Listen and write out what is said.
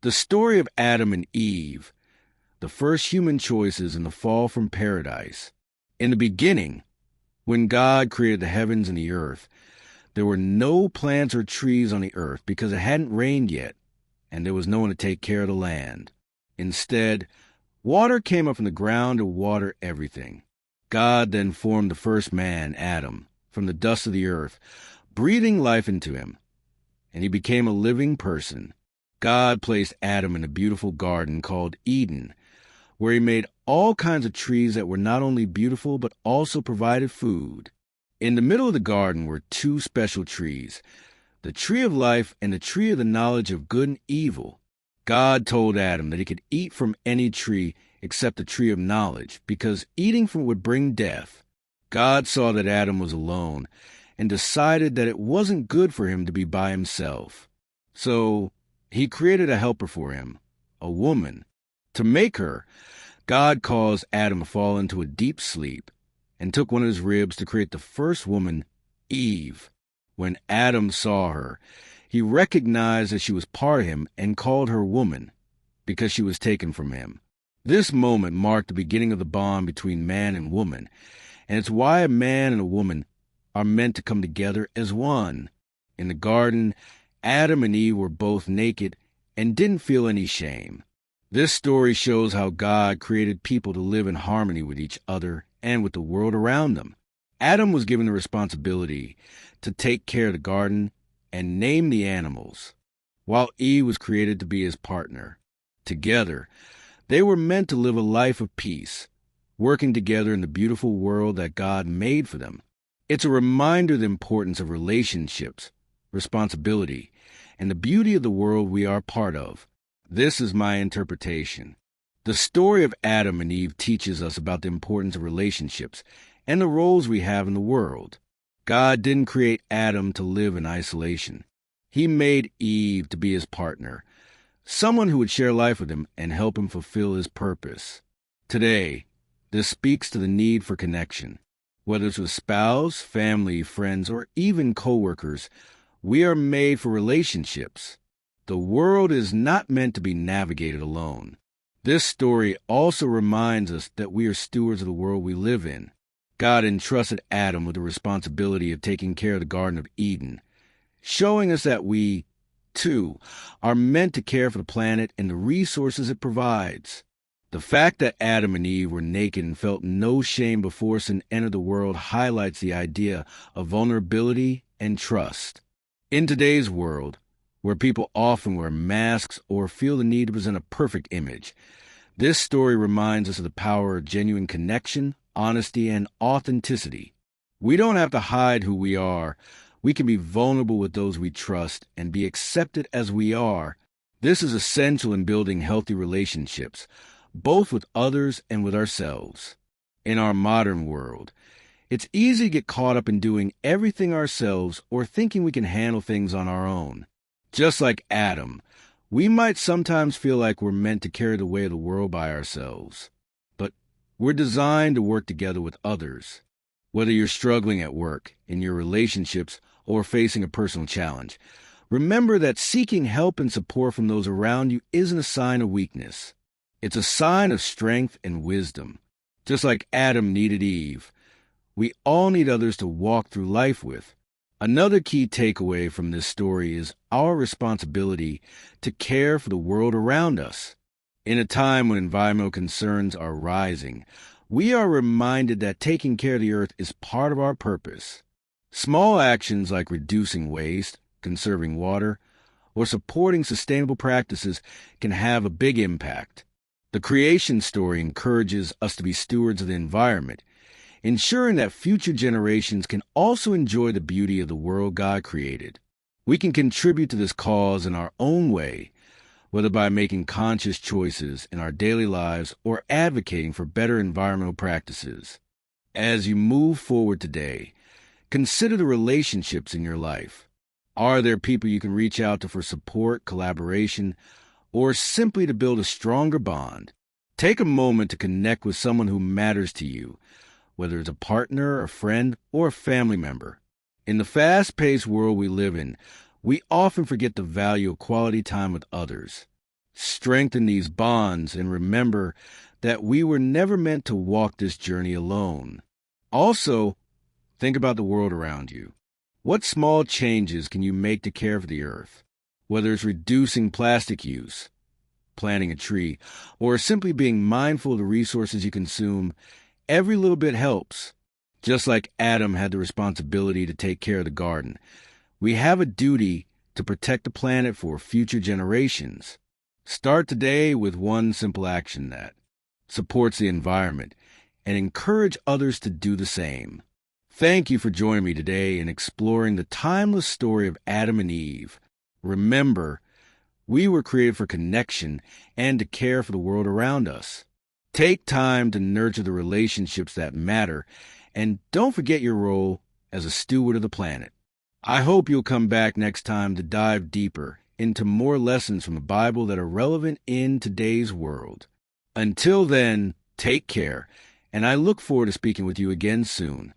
The story of Adam and Eve, the first human choices in the fall from paradise. In the beginning, when God created the heavens and the earth, there were no plants or trees on the earth because it hadn't rained yet, and there was no one to take care of the land. Instead, water came up from the ground to water everything. God then formed the first man, Adam, from the dust of the earth, breathing life into him, and he became a living person. God placed Adam in a beautiful garden called Eden, where he made all kinds of trees that were not only beautiful but also provided food. In the middle of the garden were two special trees, the tree of life and the tree of the knowledge of good and evil. God told Adam that he could eat from any tree except the tree of knowledge, because eating from it would bring death. God saw that Adam was alone and decided that it wasn't good for him to be by himself. So he created a helper for him, a woman. To make her, God caused Adam to fall into a deep sleep and took one of his ribs to create the first woman, Eve. When Adam saw her, he recognized that she was part of him and called her woman because she was taken from him. This moment marked the beginning of the bond between man and woman, and it's why a man and a woman are meant to come together as one. In the garden, Adam and Eve were both naked and didn't feel any shame. This story shows how God created people to live in harmony with each other and with the world around them. Adam was given the responsibility to take care of the garden and name the animals, while Eve was created to be his partner. Together, they were meant to live a life of peace, working together in the beautiful world that God made for them. It's a reminder of the importance of relationships, responsibility, and the beauty of the world we are part of. This is my interpretation. The story of Adam and Eve teaches us about the importance of relationships and the roles we have in the world. God didn't create Adam to live in isolation. He made Eve to be his partner, someone who would share life with him and help him fulfill his purpose. Today, this speaks to the need for connection. Whether it's with spouse, family, friends, or even coworkers, we are made for relationships. The world is not meant to be navigated alone. This story also reminds us that we are stewards of the world we live in. God entrusted Adam with the responsibility of taking care of the Garden of Eden, showing us that we, too, are meant to care for the planet and the resources it provides. The fact that Adam and Eve were naked and felt no shame before sin entered the world highlights the idea of vulnerability and trust. In today's world, where people often wear masks or feel the need to present a perfect image, this story reminds us of the power of genuine connection, honesty, and authenticity. We don't have to hide who we are. We can be vulnerable with those we trust and be accepted as we are. This is essential in building healthy relationships, both with others and with ourselves. In our modern world, it's easy to get caught up in doing everything ourselves or thinking we can handle things on our own. Just like Adam, we might sometimes feel like we're meant to carry the weight of the world by ourselves. But we're designed to work together with others. Whether you're struggling at work, in your relationships, or facing a personal challenge, remember that seeking help and support from those around you isn't a sign of weakness. It's a sign of strength and wisdom. Just like Adam needed Eve, we all need others to walk through life with. Another key takeaway from this story is our responsibility to care for the world around us. In a time when environmental concerns are rising, we are reminded that taking care of the earth is part of our purpose. Small actions like reducing waste, conserving water, or supporting sustainable practices can have a big impact. The creation story encourages us to be stewards of the environment, ensuring that future generations can also enjoy the beauty of the world God created. We can contribute to this cause in our own way, whether by making conscious choices in our daily lives or advocating for better environmental practices. As you move forward today, consider the relationships in your life. Are there people you can reach out to for support, collaboration, or simply to build a stronger bond? Take a moment to connect with someone who matters to you, whether it's a partner, a friend, or a family member. In the fast-paced world we live in, we often forget the value of quality time with others. Strengthen these bonds and remember that we were never meant to walk this journey alone. Also, think about the world around you. What small changes can you make to care for the earth? Whether it's reducing plastic use, planting a tree, or simply being mindful of the resources you consume, every little bit helps. Just like Adam had the responsibility to take care of the garden, we have a duty to protect the planet for future generations. Start today with one simple action that supports the environment and encourage others to do the same. Thank you for joining me today in exploring the timeless story of Adam and Eve. Remember, we were created for connection and to care for the world around us. Take time to nurture the relationships that matter, and don't forget your role as a steward of the planet. I hope you'll come back next time to dive deeper into more lessons from the Bible that are relevant in today's world. Until then, take care, and I look forward to speaking with you again soon.